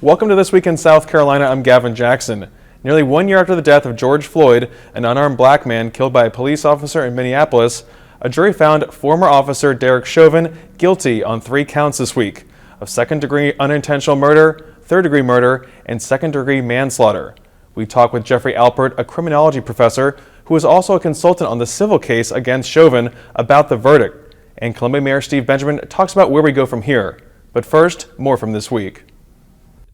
Welcome to This Week in South Carolina. I'm Gavin Jackson. Nearly 1 year after the death of George Floyd, an unarmed black man killed by a police officer in Minneapolis, a jury found former officer Derek Chauvin guilty on 3 counts this week of second-degree unintentional murder, third-degree murder, and second-degree manslaughter. We talked with Jeffrey Alpert, a criminology professor who is also a consultant on the civil case against Chauvin, about the verdict. And Columbia Mayor Steve Benjamin talks about where we go from here. But first, more from this week.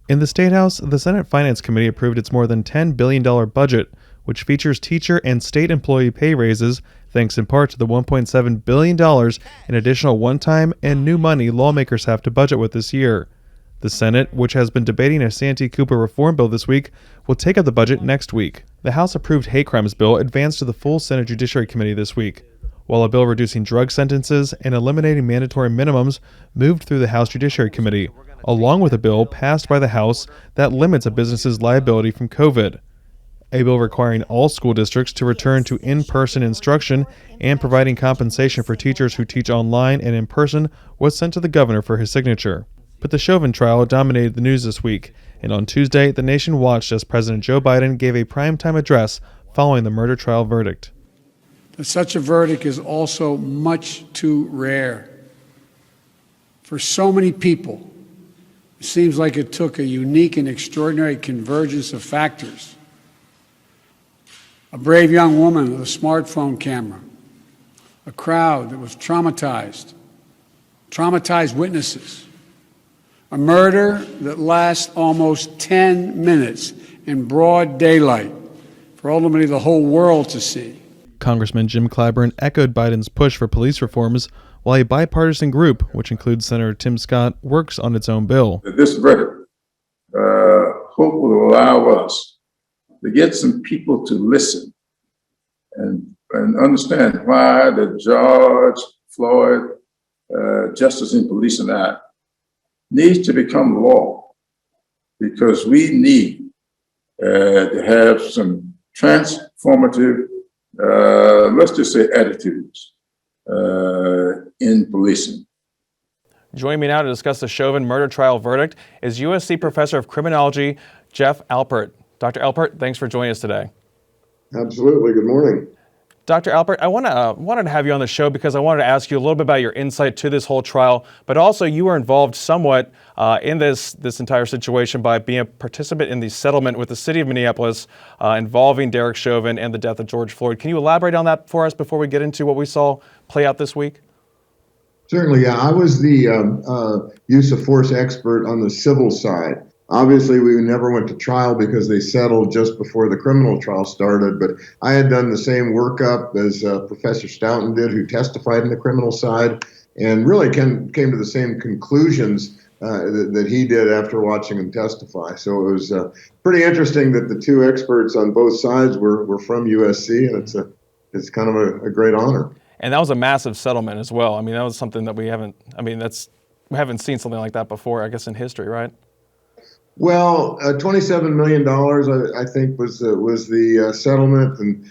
In the State House, the Senate Finance Committee approved its more than $10 billion budget, which features teacher and state employee pay raises, thanks in part to the $1.7 billion in additional one-time and new money lawmakers have to budget with this year. The Senate, which has been debating a Santee Cooper reform bill this week, will take up the budget next week. The House-approved hate crimes bill advanced to the full Senate Judiciary Committee this week, while a bill reducing drug sentences and eliminating mandatory minimums moved through the House Judiciary Committee, along with a bill passed by the House that limits a business's liability from COVID. A bill requiring all school districts to return to in-person instruction and providing compensation for teachers who teach online and in person was sent to the governor for his signature. But the Chauvin trial dominated the news this week, and on Tuesday, the nation watched as President Joe Biden gave a primetime address following the murder trial verdict. But such a verdict is also much too rare. For so many people, it seems like it took a unique and extraordinary convergence of factors. A brave young woman with a smartphone camera, a crowd that was traumatized witnesses, a murder that lasts almost 10 minutes in broad daylight for ultimately the whole world to see. Congressman Jim Clyburn echoed Biden's push for police reforms, while a bipartisan group, which includes Senator Tim Scott, works on its own bill. This verdict, hope will allow us to get some people to listen and understand why the George Floyd Justice in Policing Act needs to become law, because we need to have some transformative, let's just say, attitudes in policing. Joining me now to discuss the Chauvin murder trial verdict is USC Professor of Criminology, Jeff Alpert. Dr. Alpert, thanks for joining us today. Absolutely. Good morning. Dr. Alpert, I wanted to have you on the show because I wanted to ask you a little bit about your insight to this whole trial, but also you were involved somewhat in this entire situation by being a participant in the settlement with the city of Minneapolis involving Derek Chauvin and the death of George Floyd. Can you elaborate on that for us before we get into what we saw play out this week? Certainly, yeah. I was the use of force expert on the civil side. Obviously, we never went to trial because they settled just before the criminal trial started, but I had done the same workup as Professor Stoughton did, who testified in the criminal side, and really came to the same conclusions that he did after watching him testify. So it was pretty interesting that the two experts on both sides were from USC, and it's kind of a great honor. And that was a massive settlement as well. I mean, that was something that we haven't seen something like that before, I guess, in history, right? Well, $27 million, I think, was the settlement, and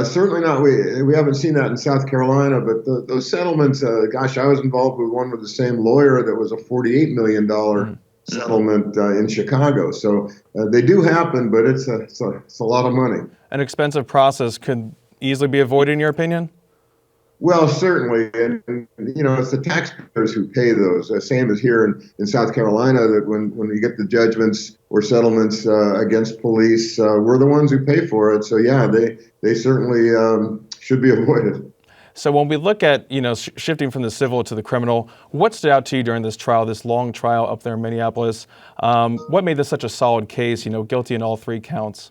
certainly not. We haven't seen that in South Carolina, but those settlements. I was involved with one with the same lawyer that was a $48 million settlement in Chicago. So they do happen, but it's a lot of money. An expensive process could easily be avoided, in your opinion? Well, certainly, and it's the taxpayers who pay those. Same as here in South Carolina, that when we get the judgments or settlements against police, we're the ones who pay for it. So yeah, they certainly should be avoided. So when we look at shifting from the civil to the criminal, what stood out to you during this trial, this long trial up there in Minneapolis? What made this such a solid case? Guilty in all 3 counts.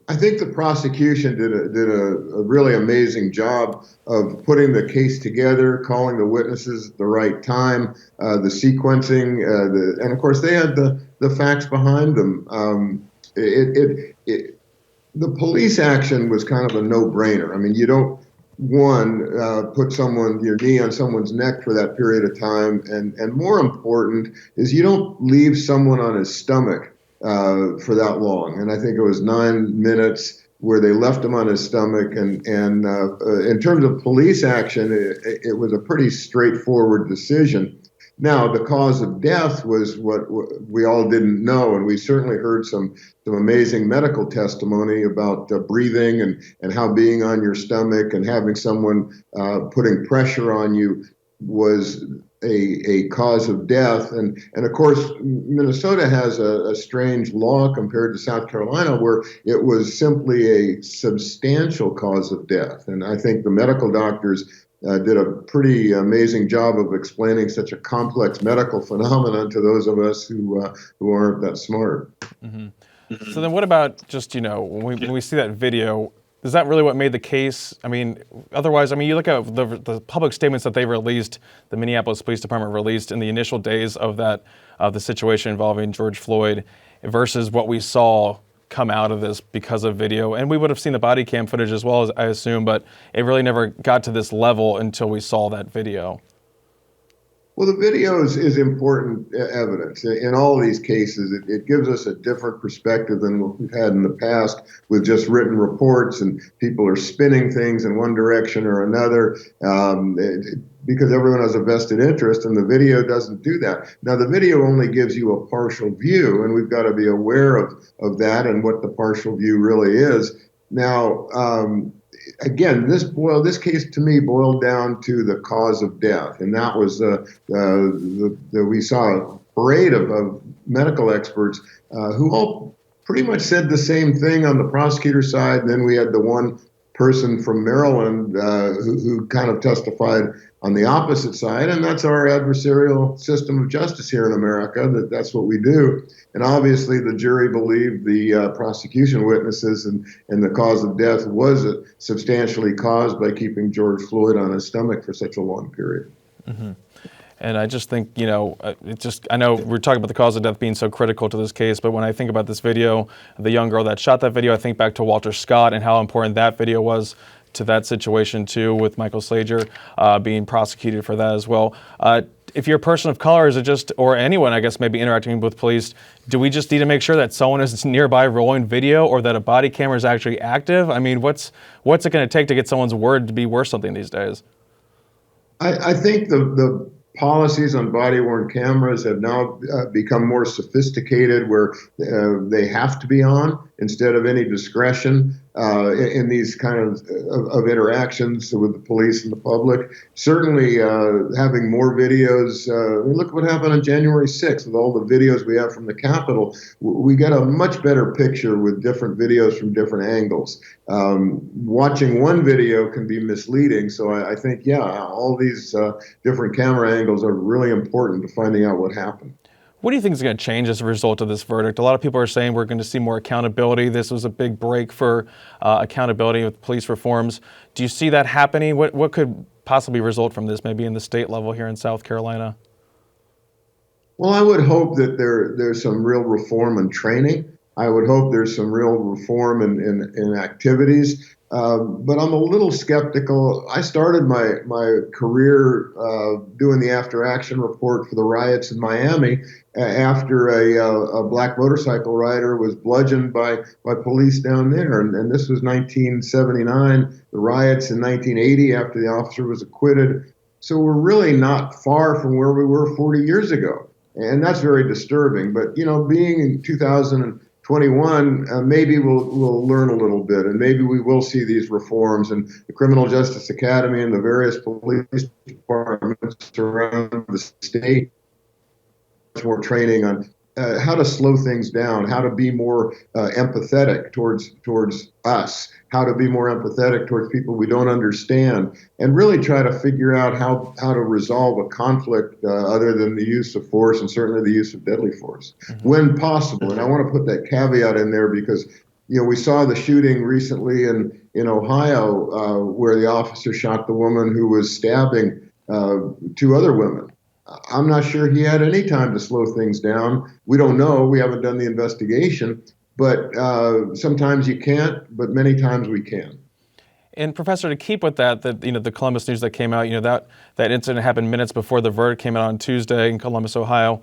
I think the prosecution did a really amazing job of putting the case together, calling the witnesses at the right time, the sequencing, and of course they had the facts behind them. The police action was kind of a no-brainer. I mean, you don't put your knee on someone's neck for that period of time, and more important is you don't leave someone on his stomach for that long. And I think it was 9 minutes where they left him on his stomach. And in terms of police action, it was a pretty straightforward decision. Now, the cause of death was what we all didn't know, and we certainly heard some amazing medical testimony about breathing and how being on your stomach and having someone putting pressure on you was a cause of death. And of course, Minnesota has a strange law compared to South Carolina where it was simply a substantial cause of death. And I think the medical doctors did a pretty amazing job of explaining such a complex medical phenomenon to those of us who aren't that smart. Mm-hmm. So then what about just, when we see that video, is that really what made the case? I mean, otherwise, you look at the public statements that they released, the Minneapolis Police Department released in the initial days of the situation involving George Floyd versus what we saw come out of this because of video. And we would have seen the body cam footage as well, as I assume, but it really never got to this level until we saw that video. Well, the video is important evidence. In all of these cases, it gives us a different perspective than what we've had in the past with just written reports and people are spinning things in one direction or another because everyone has a vested interest, and the video doesn't do that. Now, the video only gives you a partial view, and we've got to be aware of that and what the partial view really is. Now, again, this case to me boiled down to the cause of death, and that was we saw a parade of medical experts who all pretty much said the same thing on the prosecutor's side. And then we had the one person from Maryland who kind of testified on the opposite side, and that's our adversarial system of justice here in America. That's what we do. And obviously, the jury believed the prosecution witnesses, and the cause of death was substantially caused by keeping George Floyd on his stomach for such a long period. Mm-hmm. And I just think, I know we're talking about the cause of death being so critical to this case, but when I think about this video, the young girl that shot that video, I think back to Walter Scott and how important that video was to that situation too, with Michael Slager being prosecuted for that as well. If you're a person of color, is it just, or anyone, I guess, maybe interacting with police, do we just need to make sure that someone is nearby rolling video or that a body camera is actually active? I mean, what's it going to take to get someone's word to be worth something these days? I think the policies on body-worn cameras have now become more sophisticated, where they have to be on instead of any discretion in these kind of interactions with the police and the public. Certainly having more videos, look what happened on January 6th with all the videos we have from the Capitol. We get a much better picture with different videos from different angles. Watching one video can be misleading, so I think, all these different camera angles are really important to finding out what happened. What do you think is going to change as a result of this verdict? A lot of people are saying we're going to see more accountability. This was a big break for accountability with police reforms. Do you see that happening? What could possibly result from this, maybe in the state level here in South Carolina? Well, I would hope that there's some real reform and training. I would hope there's some real reform in activities. But I'm a little skeptical. I started my career doing the after action report for the riots in Miami after a black motorcycle rider was bludgeoned by police down there. And this was 1979, the riots in 1980 after the officer was acquitted. So we're really not far from where we were 40 years ago. And that's very disturbing. But, being in 2021, maybe we'll learn a little bit, and maybe we will see these reforms, and the Criminal Justice Academy and the various police departments around the state much more training on how to slow things down, how to be more empathetic towards us, how to be more empathetic towards people we don't understand, and really try to figure out how to resolve a conflict other than the use of force, and certainly the use of deadly force, when possible. And I want to put that caveat in there because we saw the shooting recently in Ohio where the officer shot the woman who was stabbing two other women. I'm not sure he had any time to slow things down. We don't know. We haven't done the investigation. But sometimes you can't, but many times we can. And Professor, to keep with that, the Columbus News that came out, that incident happened minutes before the verdict came out on Tuesday in Columbus, Ohio.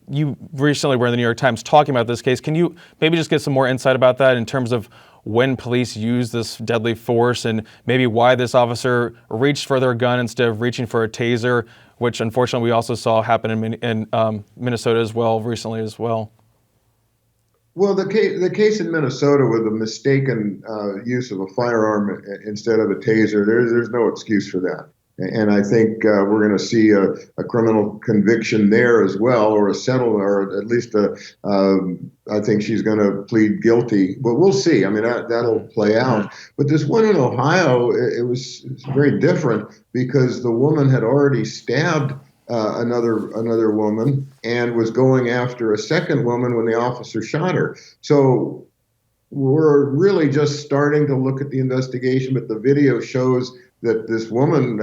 You recently were in the New York Times talking about this case. Can you maybe just get some more insight about that in terms of when police use this deadly force and maybe why this officer reached for their gun instead of reaching for a taser? which unfortunately we also saw happen in Minnesota as well recently as well. Well, the case in Minnesota with the mistaken use of a firearm instead of a taser, there's no excuse for that. And I think we're going to see a criminal conviction there as well, or a settle, or at least I think she's going to plead guilty. But we'll see. I mean, that'll play out. But this one in Ohio, it was very different because the woman had already stabbed another woman and was going after a second woman when the officer shot her. So we're really just starting to look at the investigation, but the video shows that this woman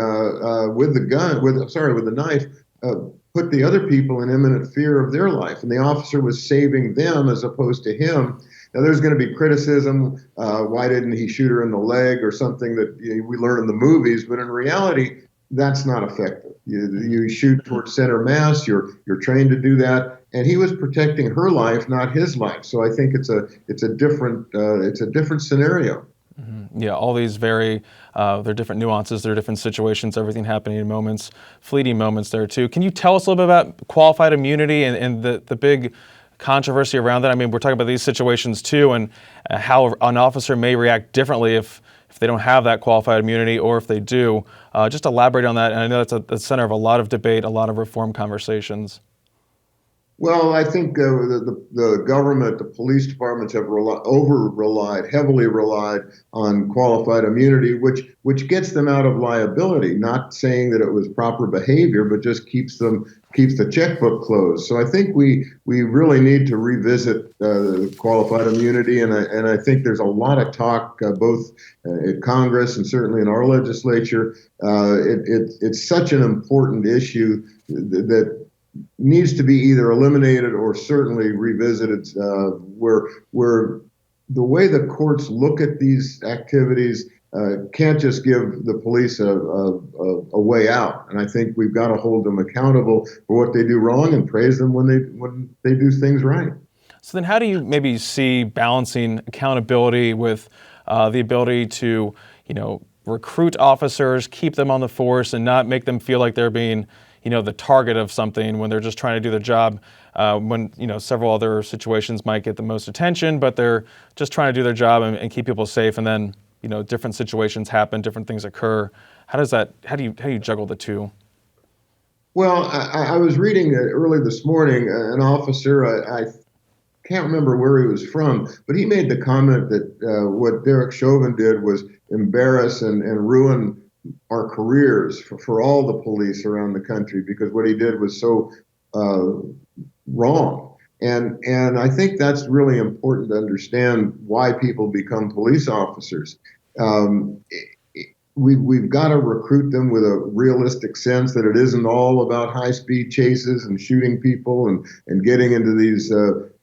with the knife, put the other people in imminent fear of their life, and the officer was saving them as opposed to him. Now, there's going to be criticism. Why didn't he shoot her in the leg or something that we learn in the movies? But in reality, that's not effective. You shoot towards center mass. You're trained to do that, and he was protecting her life, not his life. So I think it's a different scenario. Mm-hmm. Yeah, all these there are different nuances, there are different situations, everything happening in moments, fleeting moments there too. Can you tell us a little bit about qualified immunity and the big controversy around that? I mean, we're talking about these situations too, and how an officer may react differently if they don't have that qualified immunity, or if they do. Just elaborate on that, and I know that's at the center of a lot of debate, a lot of reform conversations. Well, I think the government, the police departments have heavily relied on qualified immunity, which gets them out of liability. Not saying that it was proper behavior, but just keeps the checkbook closed. So I think we really need to revisit qualified immunity, and I think there's a lot of talk both at Congress and certainly in our legislature. It's such an important issue that needs to be either eliminated or certainly revisited, where the way the courts look at these activities can't just give the police a way out. And I think we've got to hold them accountable for what they do wrong and praise them when they do things right. So then how do you maybe see balancing accountability with the ability to, recruit officers, keep them on the force, and not make them feel like they're being the target of something when they're just trying to do their job, when, several other situations might get the most attention, but they're just trying to do their job and keep people safe. And then, different situations happen, different things occur. How do you juggle the two? Well, I was reading early this morning, an officer, I can't remember where he was from, but he made the comment that what Derek Chauvin did was embarrass and ruin our careers for all the police around the country, because what he did was so wrong. And I think that's really important to understand why people become police officers. We've got to recruit them with a realistic sense that it isn't all about high-speed chases and shooting people and getting into these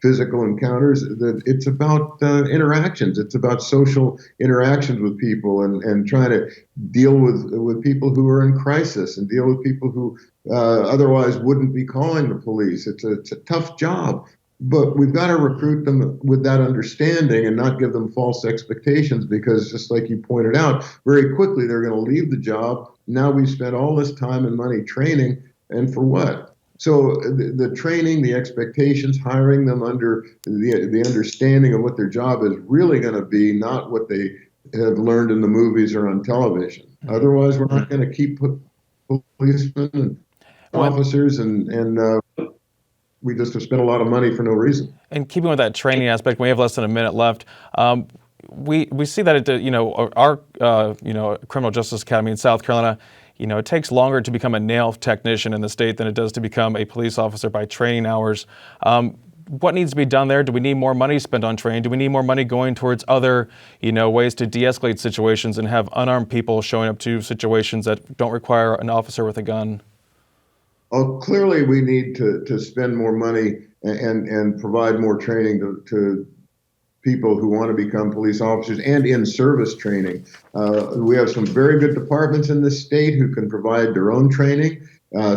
physical encounters. That it's about interactions. It's about social interactions with people and trying to deal with people who are in crisis and deal with people who otherwise wouldn't be calling the police. It's a tough job. But we've got to recruit them with that understanding and not give them false expectations, because just like you pointed out, very quickly they're going to leave the job. Now we've spent all this time and money training, and for what? So the training, the expectations, hiring them under the understanding of what their job is really going to be, not what they have learned in the movies or on television. Otherwise, we're not going to keep policemen and officers and we just have spent a lot of money for no reason. And keeping with that training aspect, we have less than a minute left. We see that our Criminal Justice Academy in South Carolina, it takes longer to become a nail technician in the state than it does to become a police officer by training hours. What needs to be done there? Do we need more money spent on training? Do we need more money going towards other, ways to de-escalate situations and have unarmed people showing up to situations that don't require an officer with a gun? Oh, clearly we need to spend more money and provide more training to people who want to become police officers and in-service training. We have some very good departments in this state who can provide their own training.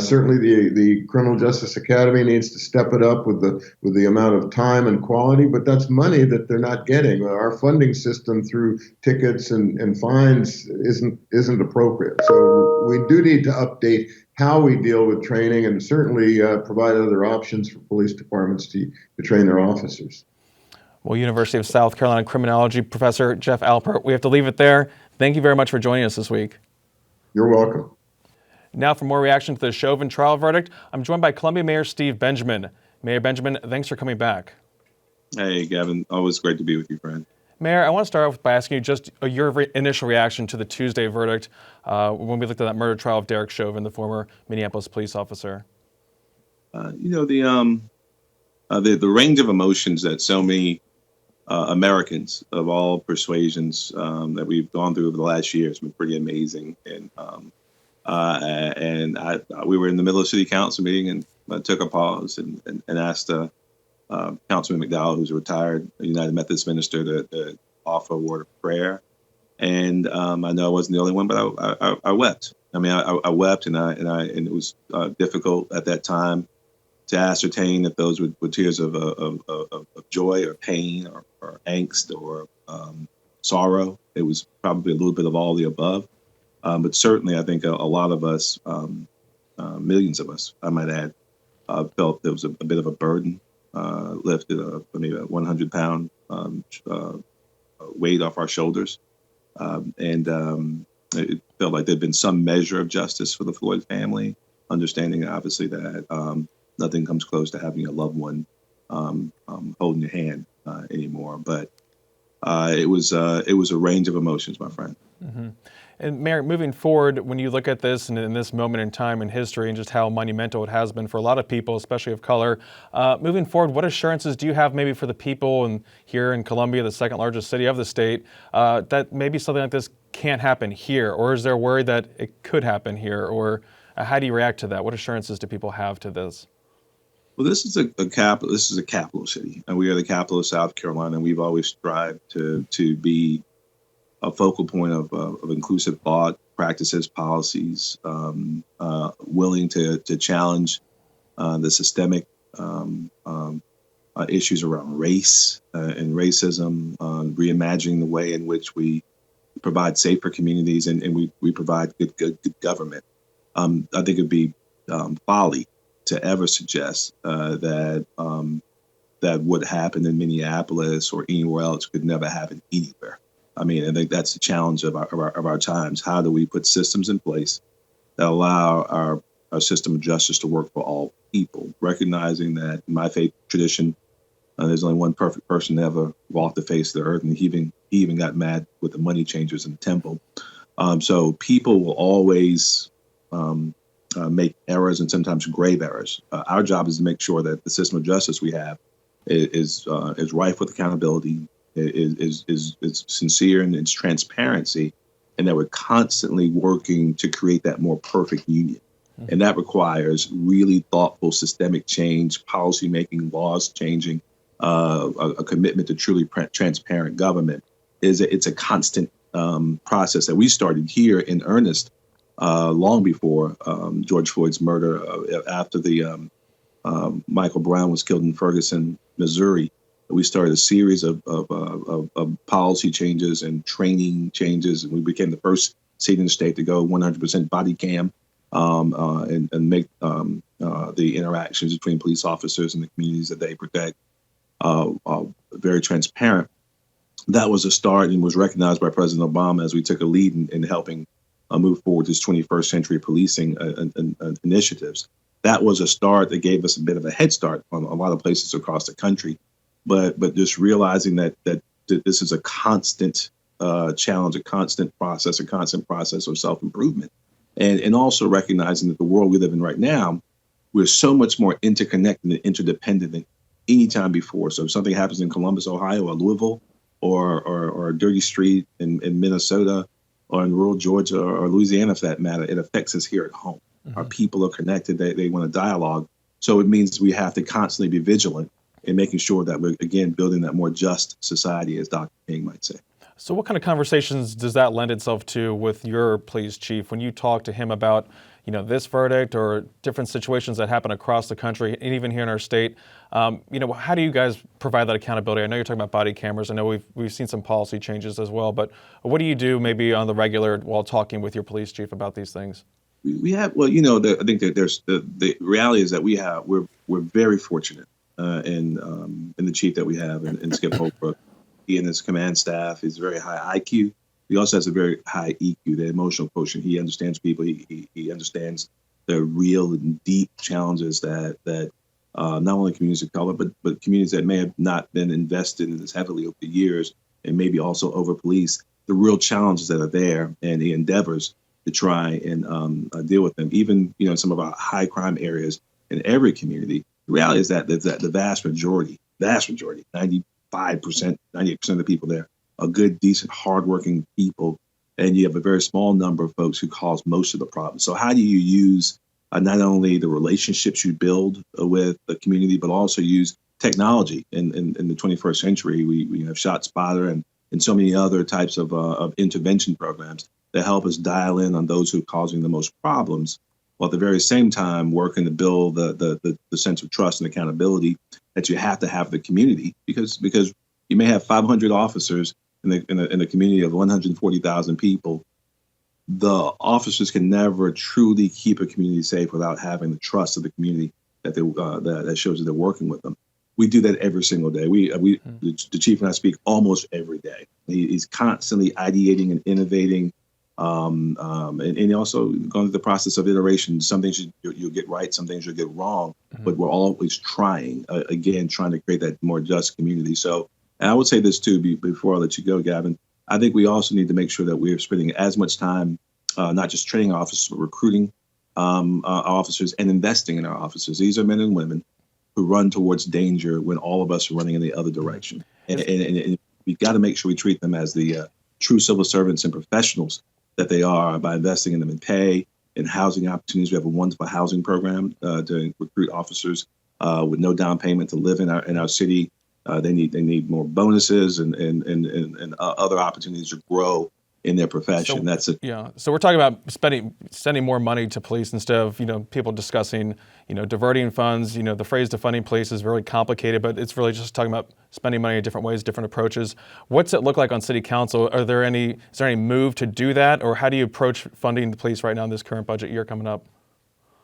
Certainly, the Criminal Justice Academy needs to step it up with the amount of time and quality, but that's money that they're not getting. Our funding system through tickets and fines isn't appropriate. So we do need to update how we deal with training, and certainly provide other options for police departments to train their officers. Well, University of South Carolina criminology professor Jeff Alpert, we have to leave it there. Thank you very much for joining us this week. You're welcome. Now for more reaction to the Chauvin trial verdict, I'm joined by Columbia Mayor Steve Benjamin. Mayor Benjamin, thanks for coming back. Hey, Gavin. Always great to be with you, friend. Mayor, I want to start off by asking you just your initial reaction to the Tuesday verdict when we looked at that murder trial of Derek Chauvin, the former Minneapolis police officer. The range of emotions that so many Americans of all persuasions that we've gone through over the last year has been pretty amazing. And we were in the middle of city council meeting, and I took a pause and asked Councilman McDowell, who's a retired United Methodist minister, to offer a word of prayer. And I know I wasn't the only one, but I wept. I mean, I wept, and it was difficult at that time to ascertain if those were tears of joy or pain or angst or sorrow. It was probably a little bit of all the above. But certainly, I think a lot of us, millions of us, I might add, felt there was a bit of a burden lifted, maybe a 100-pound weight off our shoulders. It felt like there'd been some measure of justice for the Floyd family, understanding obviously that nothing comes close to having a loved one holding your hand anymore. But it was a range of emotions, my friend. Mm-hmm. And Mayor, moving forward, when you look at this and in this moment in time in history and just how monumental it has been for a lot of people, especially of color, moving forward, what assurances do you have maybe for the people here in Columbia, the second largest city of the state, that maybe something like this can't happen here? Or is there a worry that it could happen here? Or how do you react to that? What assurances do people have to this? Well, this is a capital city, and we are the capital of South Carolina, and we've always strived to be a focal point of inclusive thought, practices, policies, willing to challenge the systemic issues around race and racism, reimagining the way in which we provide safer communities and we provide good government. I think it'd be folly to ever suggest that what happened in Minneapolis or anywhere else could never happen anywhere. I mean, I think that's the challenge of our times. How do we put systems in place that allow our system of justice to work for all people, recognizing that in my faith tradition, there's only one perfect person to ever walk the face of the earth, and he even got mad with the money changers in the temple. So people will always make errors, and sometimes grave errors. Our job is to make sure that the system of justice we have is rife with accountability, is sincere in its transparency, and that we're constantly working to create that more perfect union. Mm-hmm. And that requires really thoughtful systemic change, policy making, laws changing, a commitment to truly transparent government. It's a constant process that we started here in earnest long before George Floyd's murder, after the Michael Brown was killed in Ferguson, Missouri. We started a series of policy changes and training changes, and we became the first city in the state to go 100% body cam and make the interactions between police officers and the communities that they protect very transparent. That was a start and was recognized by President Obama as we took a lead in helping move forward this 21st century policing initiatives. That was a start that gave us a bit of a head start on a lot of places across the country. But just realizing that this is a constant challenge, a constant process of self-improvement. And also recognizing that the world we live in right now, we're so much more interconnected and interdependent than any time before. So if something happens in Columbus, Ohio, or Louisville, or a dirty street in Minnesota, or in rural Georgia or Louisiana, for that matter, it affects us here at home. Mm-hmm. Our people are connected. They want to dialogue. So it means we have to constantly be vigilant in making sure that we're, again, building that more just society, as Dr. King might say. So what kind of conversations does that lend itself to with your police chief when you talk to him about, this verdict or different situations that happen across the country and even here in our state? How do you guys provide that accountability? I know you're talking about body cameras. I know we've seen some policy changes as well, but what do you do maybe on the regular while talking with your police chief about these things? We have, well, I think that there's the reality is that we're very fortunate in the chief that we have in Skip Holbrook. He and his command staff is very high IQ. He also has a very high EQ, the emotional quotient. He understands people. He understands the real and deep challenges that not only communities of color, but communities that may have not been invested in as heavily over the years, and maybe also over policed, the real challenges that are there, and he endeavors to try and deal with them. Even in some of our high crime areas in every community, the reality is that the vast majority, 95%, 98% of the people there are good, decent, hardworking people, and you have a very small number of folks who cause most of the problems. So how do you use not only the relationships you build with the community, but also use technology in the 21st century? We have ShotSpotter and so many other types of intervention programs that help us dial in on those who are causing the most problems, while at the very same time working to build the sense of trust and accountability that you have to have the community, because you may have 500 officers in the community of 140,000 people. The officers can never truly keep a community safe without having the trust of the community that shows that they're working with them. We do that every single day. The chief and I speak almost every day. He's constantly ideating and innovating. And also going through the process of iteration. Some things you'll get right, some things you'll get wrong, but we're always trying to create that more just community. So, and I would say this too, before I let you go, Gavin, I think we also need to make sure that we're spending as much time, not just training officers, but recruiting our officers and investing in our officers. These are men and women who run towards danger when all of us are running in the other direction. And we've got to make sure we treat them as the true civil servants and professionals that they are, by investing in them in pay and housing opportunities. We have a wonderful housing program to recruit officers with no down payment to live in our city. They need more bonuses and other opportunities to grow in their profession. So we're talking about sending more money to police instead of people discussing diverting funds. The phrase defunding police is very complicated, but it's really just talking about spending money in different ways, different approaches. What's it look like on city council? Is there any move to do that, or how do you approach funding the police right now in this current budget year coming up?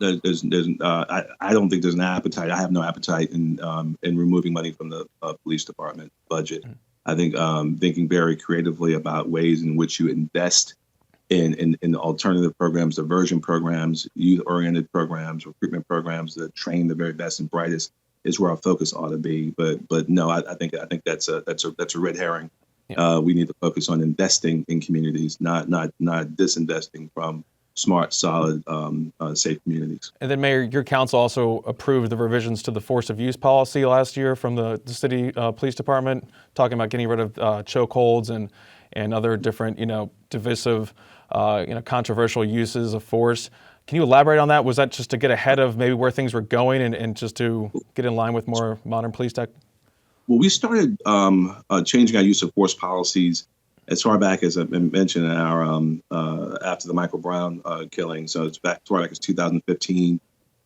I don't think there's an appetite. I have no appetite in removing money from the police department budget. Mm-hmm. I think thinking very creatively about ways in which you invest in alternative programs, diversion programs, youth-oriented programs, recruitment programs that train the very best and brightest is where our focus ought to be. But no, I think that's a red herring. Yeah. We need to focus on investing in communities, not disinvesting from smart, solid, safe communities. And then, Mayor, your council also approved the revisions to the force of use policy last year from the city police department, talking about getting rid of chokeholds and other different, divisive, controversial uses of force. Can you elaborate on that? Was that just to get ahead of maybe where things were going and just to get in line with more modern police tech? Well, we started changing our use of force policies as far back as I mentioned in our after the Michael Brown killing. So it's back as far back as 2015.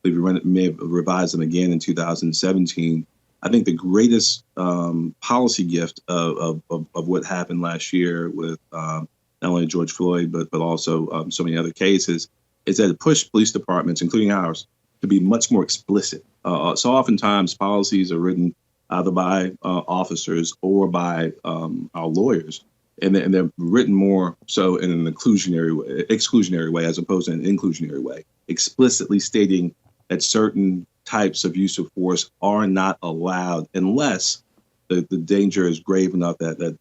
We may have revised them again in 2017. I think the greatest policy gift of what happened last year with not only George Floyd, but also so many other cases, is that it pushed police departments, including ours, to be much more explicit. So oftentimes policies are written either by officers or by our lawyers. And they're written more so in an exclusionary way as opposed to an inclusionary way, explicitly stating that certain types of use of force are not allowed unless the danger is grave enough that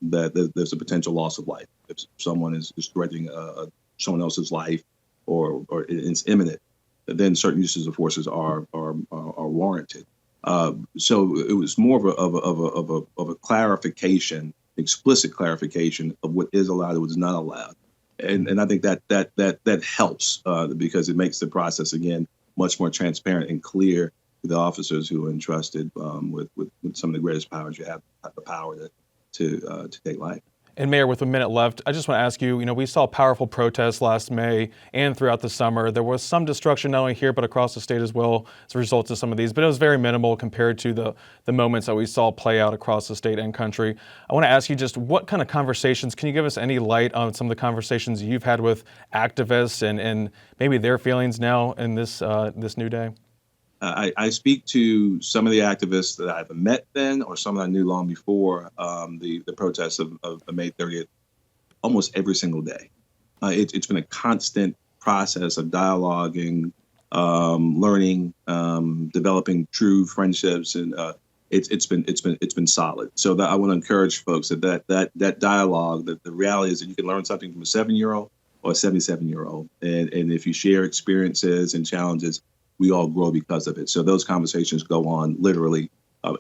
there's a potential loss of life. If someone is threatening someone else's life or it's imminent, then certain uses of forces are warranted. So it was more of a clarification, explicit clarification of what is allowed and what is not allowed, and I think that helps because it makes the process again much more transparent and clear to the officers who are entrusted with some of the greatest powers you have, the power to take life. And Mayor, with a minute left, I just want to ask you, we saw powerful protests last May and throughout the summer. There was some destruction not only here but across the state as well as a result of some of these, but it was very minimal compared to the moments that we saw play out across the state and country. I want to ask you just what kind of conversations, can you give us any light on some of the conversations you've had with activists and maybe their feelings now in this new day? I speak to some of the activists that I've met then, or some that I knew long before the protests of May 30th, almost every single day. It's been a constant process of dialoguing, learning, developing true friendships, and it's been solid. So that I want to encourage folks that dialogue, that the reality is that you can learn something from a 7-year-old or a 77-year-old, and if you share experiences and challenges, we all grow because of it. So those conversations go on literally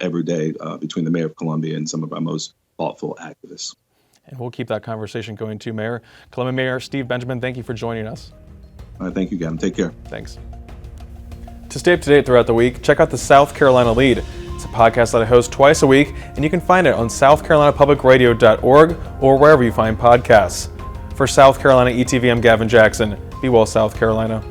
every day between the mayor of Columbia and some of our most thoughtful activists. And we'll keep that conversation going too, Mayor. Columbia Mayor Steve Benjamin, thank you for joining us. All right, thank you, Gavin. Take care. Thanks. To stay up to date throughout the week, check out the South Carolina Lead. It's a podcast that I host twice a week, and you can find it on southcarolinapublicradio.org or wherever you find podcasts. For South Carolina ETV, I'm Gavin Jackson. Be well, South Carolina.